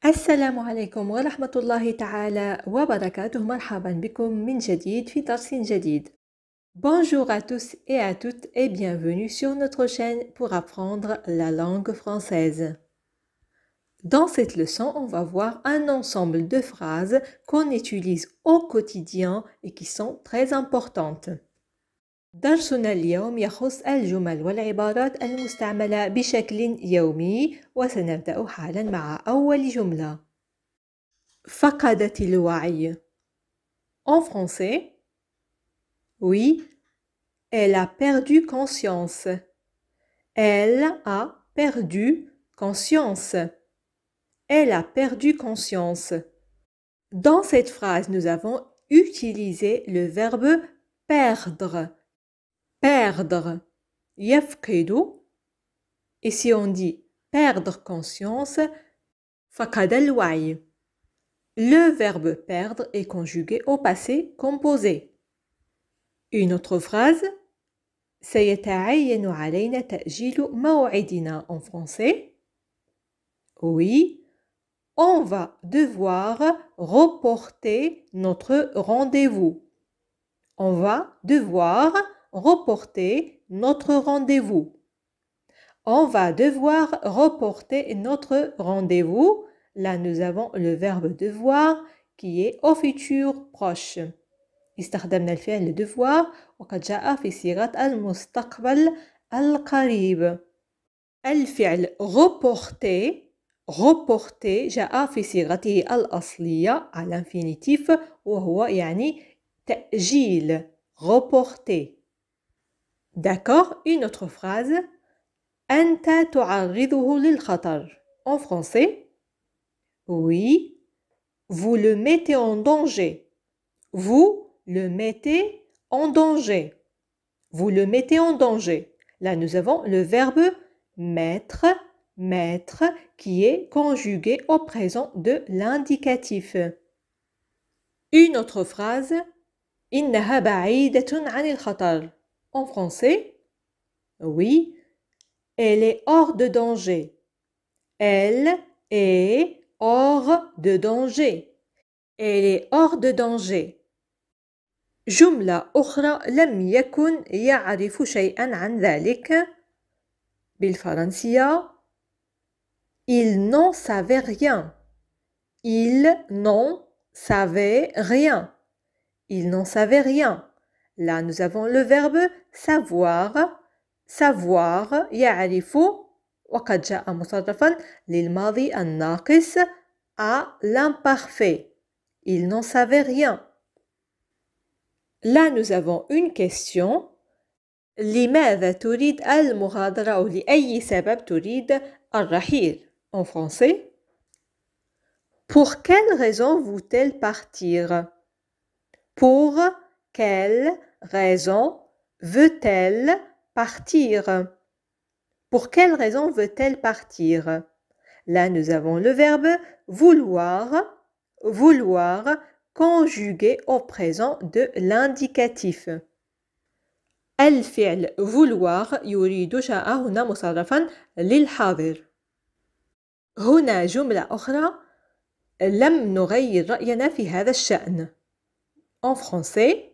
السلام عليكم ورحمة الله تعالى وبركاته. مرحبا بكم من جديد في درس جديد. Bonjour à tous et à toutes et bienvenue sur notre chaîne pour apprendre la langue française. Dans cette leçon, on va voir un ensemble de phrases qu'on utilise au quotidien et qui sont très importantes. درسنا اليوم يخص الجمل والعبارات المستعملة بشكل يومي، وسنبدأ حالا مع أول جملة. فقدت الوعي. En français, oui, elle a perdu conscience. Elle a perdu conscience. Elle a perdu conscience. Dans cette phrase, nous avons utilisé le verbe perdre. Perdre, يفقد. Et si on dit perdre conscience, فقد الوعي. Le verbe perdre est conjugué au passé composé. Une autre phrase, سيتعين علينا تأجيل موعدنا. En français, oui, on va devoir reporter notre rendez-vous. On va devoir reporter notre rendez-vous. On va devoir reporter notre rendez-vous. Là, nous avons le verbe devoir qui est au futur proche. استخدمنا الفعل devoir وقد جاء في صيغة المستقبل القريب. الفعل reporter جاء في صيغته الأصلية على الانفينيتيف وهو يعني تأجيل. Reporter. D'accord, une autre phrase. أنت تعرضه للخطر. En français, oui, vous le mettez en danger. Vous le mettez en danger. Vous le mettez en danger. Là, nous avons le verbe mettre, mettre, qui est conjugué au présent de l'indicatif. Une autre phrase. إنها بعيدة عن الخطر. En français, oui, elle est hors de danger. Elle est hors de danger. Elle est hors de danger. جملة أخرى لم يكن يعرف شيئا عن ذلك. بالفرنسية, il n'en savait rien. Il n'en savait rien. Il n'en savait rien. Là, nous avons le verbe savoir. savoir يعرف وقد جاء مصرفا للماضي الناقص à l'imparfait. Il n'en savait rien. Là, nous avons une question. لماذا تريد المغادرة أو لأي سبب تريد الرحيل? En français, pour quelle raison veut-elle partir? Pour quelle raison veut-elle partir? Pour quelle raison veut-elle partir? Là, nous avons le verbe vouloir, vouloir, conjugué au présent de l'indicatif. الفعل vouloir يريد جاء هنا مصرفا للحاضر. هنا جملة أخرى لم نغير رأينا في هذا الشأن. En français,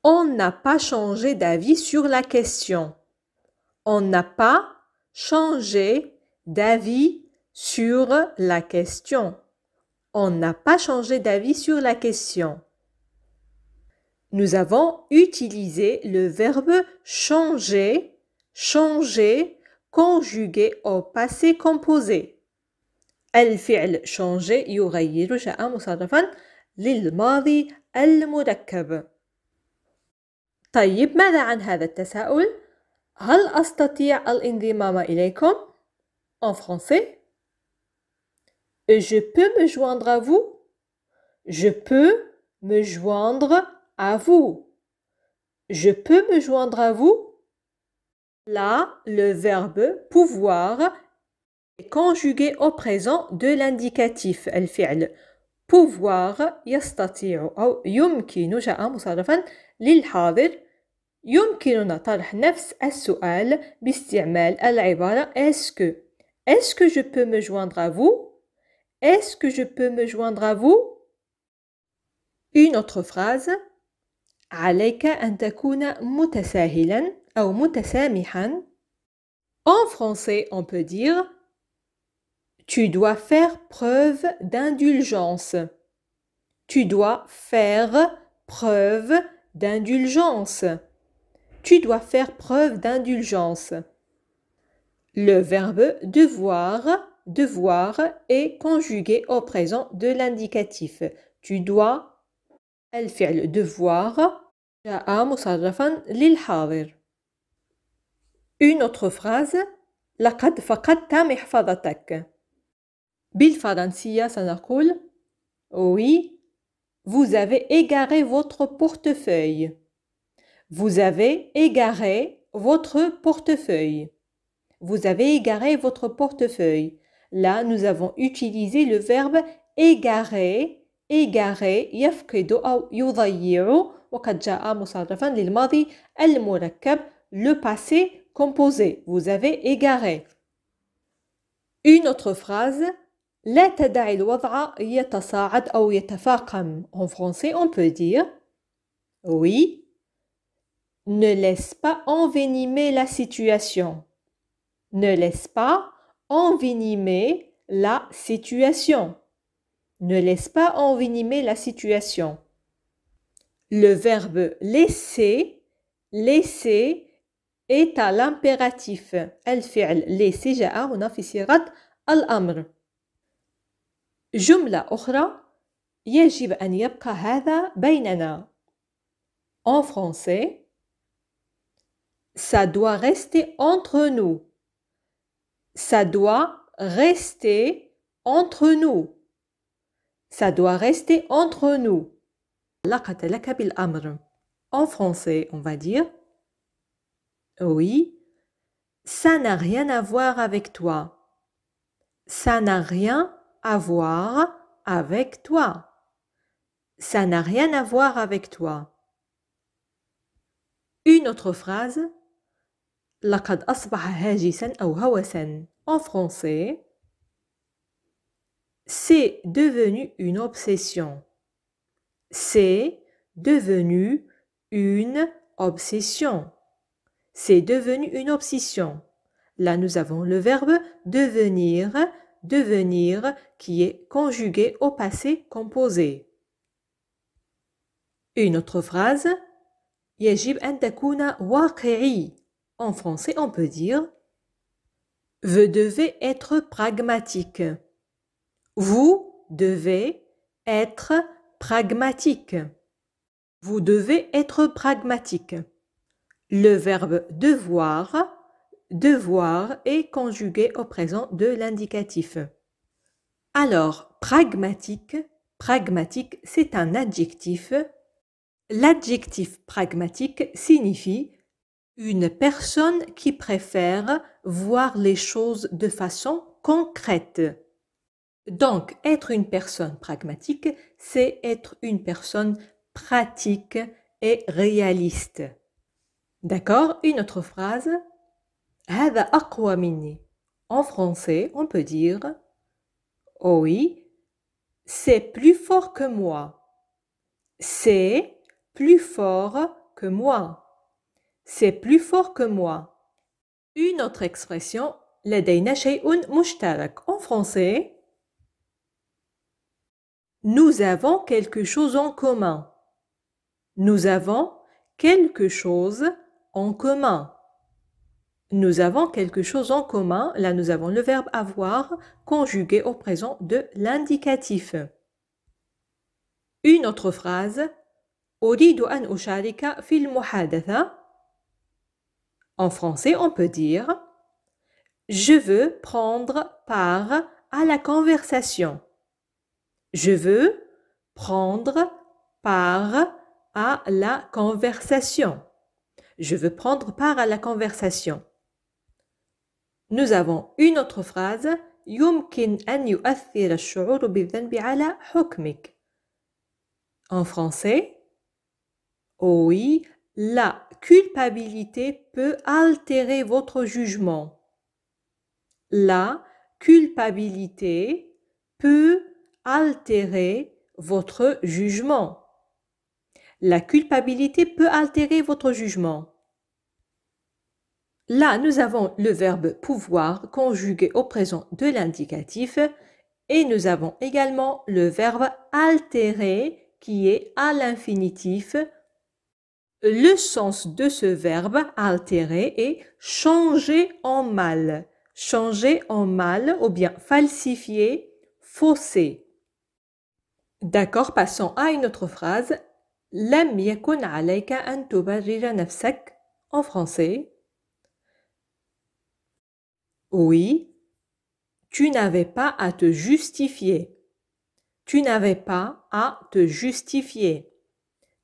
on n'a pas changé d'avis sur la question. On n'a pas changé d'avis sur la question. On n'a pas changé d'avis sur la question. Nous avons utilisé le verbe changer, changer, conjugué au passé composé. الفعل changer يغير جاء مصرفا للماضي المركب. طيب، ماذا عن هذا التساؤل؟ هل أستطيع الانضمام إليكم؟ En français, je peux me joindre à vous? Je peux me joindre à vous. Je peux me joindre à vous? Là, le verbe pouvoir est conjugué au présent de l'indicatif. الفعل pouvoir يستطيع أو يمكن جاء مصرفا للحاضر. يمكننا طرح نفس السؤال باستعمال العبارة est-ce que. Est-ce que je peux me joindre à vous? Est-ce que je peux me joindre à vous? Une autre phrase. عليك أن تكون متساهلا أو متسامحا. En français, on peut dire tu dois faire preuve d'indulgence. Tu dois faire preuve d'indulgence. Tu dois faire preuve d'indulgence. Le verbe devoir est conjugué au présent de l'indicatif. Tu dois الفعل devoir جاء مصرفا للحاضر. Une autre phrase. لقد فقدت محفظتك. بالفرنسية سنقول oui, vous avez égaré votre portefeuille. Vous avez égaré votre portefeuille. Vous avez égaré votre portefeuille. Là, nous avons utilisé le verbe égarer. égarer يفقد أو يضيع وقد جاء مصرفا للماضي المركب le passé composé. Vous avez égaré. Une autre phrase. لا تدع الوضع يتصاعد أو يتفاقم. En français, on peut dire oui. Ne laisse pas envenimer la situation. Ne laisse pas envenimer la situation. Ne laisse pas envenimer la situation. Le verbe laisser, laisser est à l'impératif. الفعل laisser جاء هنا في صيغة الأمر. جملة أخرى. يجب أن يبقى هذا بيننا. En français, ça doit rester entre nous. Ça doit rester entre nous. Ça doit rester entre nous. علاقة لك بالأمر. En français, on va dire oui, ça n'a rien à voir avec toi. Ça n'a rien à voir avec toi. Ça n'a rien à voir avec toi. Une autre phrase. لقد أصبح هاجسا أو هوسا. En français, c'est devenu une obsession. C'est devenu une obsession. C'est devenu une obsession. Là, nous avons le verbe devenir, devenir qui est conjugué au passé composé. Une autre phrase. يجب أن تكون واقعي. En français, on peut dire vous devez être pragmatique. Vous devez être pragmatique. Vous devez être pragmatique. Le verbe devoir, devoir est conjugué au présent de l'indicatif. Alors, pragmatique, pragmatique, c'est un adjectif. L'adjectif pragmatique signifie une personne qui préfère voir les choses de façon concrète. Donc, être une personne pragmatique, c'est être une personne pratique et réaliste. D'accord? Une autre phrase. هذا أقوى مني. En français, on peut dire oh oui, c'est plus fort que moi. C'est plus fort que moi. C'est plus fort que moi. Une autre expression. لدينا شيء مشترك. En français, nous avons quelque chose en commun. Nous avons quelque chose en commun. Nous avons quelque chose en commun. Là, nous avons le verbe avoir conjugué au présent de l'indicatif. Une autre phrase. أريد أن أشارك في المحادثة. En français, on peut dire je veux prendre part à la conversation. Je veux prendre part à la conversation. Je veux prendre part à la conversation. Nous avons une autre phrase. يمكن أن يؤثر الشعور بالذنب على حكمك. En français, oui, la culpabilité peut altérer votre jugement. La culpabilité peut altérer votre jugement. La culpabilité peut altérer votre jugement. Là, nous avons le verbe pouvoir conjugué au présent de l'indicatif et nous avons également le verbe altérer qui est à l'infinitif. Le sens de ce verbe altérer est changer en mal. Changer en mal ou bien falsifier, fausser. D'accord, passons à une autre phrase. لم يكن عليك أن تبرر نفسك. En français. Oui, tu n'avais pas à te justifier. Tu n'avais pas à te justifier.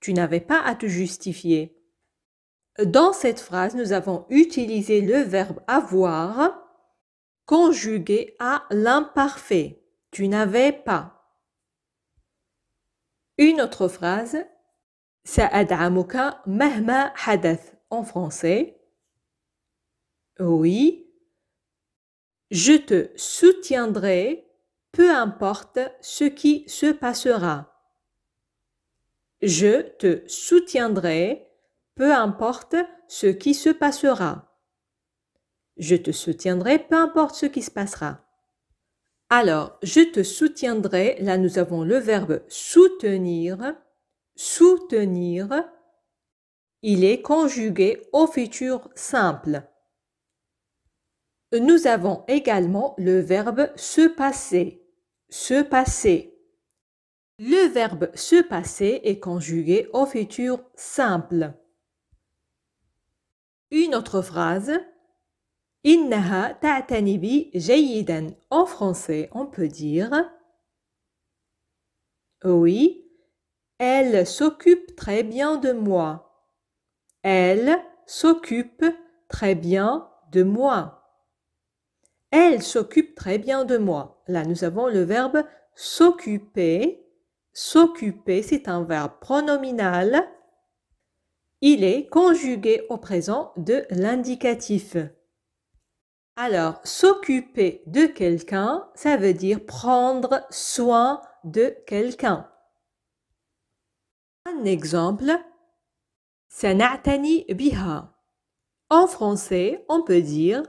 Tu n'avais pas à te justifier. Dans cette phrase, nous avons utilisé le verbe avoir conjugué à l'imparfait. Tu n'avais pas. Une autre phrase. سأدعمك مهما حدث. En français. Oui. Je te soutiendrai, peu importe ce qui se passera. Je te soutiendrai, peu importe ce qui se passera. Je te soutiendrai, peu importe ce qui se passera. Alors, je te soutiendrai, là nous avons le verbe soutenir. Soutenir, il est conjugué au futur simple. Nous avons également le verbe se passer. Se passer. Le verbe se passer est conjugué au futur simple. Une autre phrase. إنها تعتني بي جيدا. En français, on peut dire oui, elle s'occupe très bien de moi. Elle s'occupe très bien de moi. Elle s'occupe très bien de moi. Là, nous avons le verbe s'occuper. S'occuper, c'est un verbe pronominal. Il est conjugué au présent de l'indicatif. Alors, s'occuper de quelqu'un, ça veut dire prendre soin de quelqu'un. Un exemple. سنعتني بها. En français, on peut dire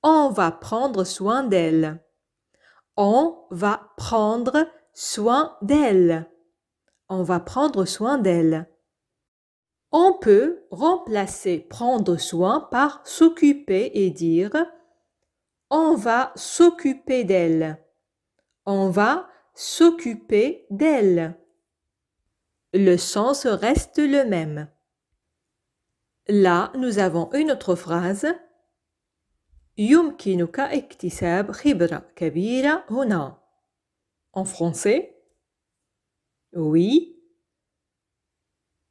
on va prendre soin d'elle. On va prendre soin d'elle. On va prendre soin d'elle. On peut remplacer prendre soin par s'occuper et dire on va s'occuper d'elle. On va s'occuper d'elle. Le sens reste le même. Là, nous avons une autre phrase. يمكنك اكتساب خبرة كبيرة هنا. En français. Oui.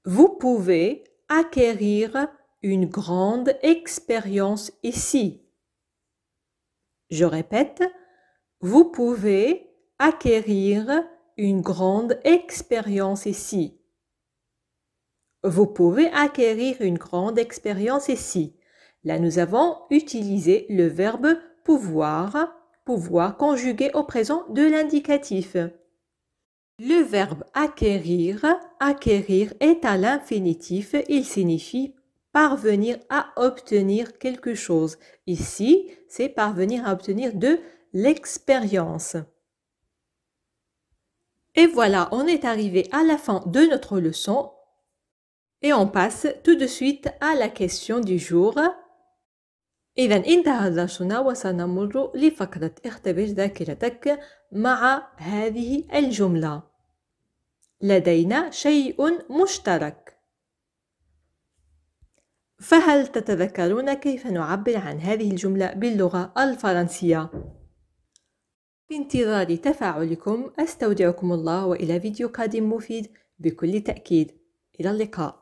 Vous pouvez acquérir une grande expérience ici. Je répète. Vous pouvez acquérir une grande expérience ici. Vous pouvez acquérir une grande expérience ici. Là, nous avons utilisé le verbe pouvoir, pouvoir conjugué au présent de l'indicatif. Le verbe acquérir, acquérir est à l'infinitif. Il signifie parvenir à obtenir quelque chose. Ici, c'est parvenir à obtenir de l'expérience. Et voilà, on est arrivé à la fin de notre leçon. Et on passe tout de suite à la question du jour. إذا انتهى درسنا وسنمر لفقرة اختبر ذاكرتك مع هذه الجملة. لدينا شيء مشترك. فهل تتذكرون كيف نعبر عن هذه الجملة باللغة الفرنسية؟ بانتظار تفاعلكم أستودعكم الله وإلى فيديو قادم مفيد بكل تأكيد. إلى اللقاء.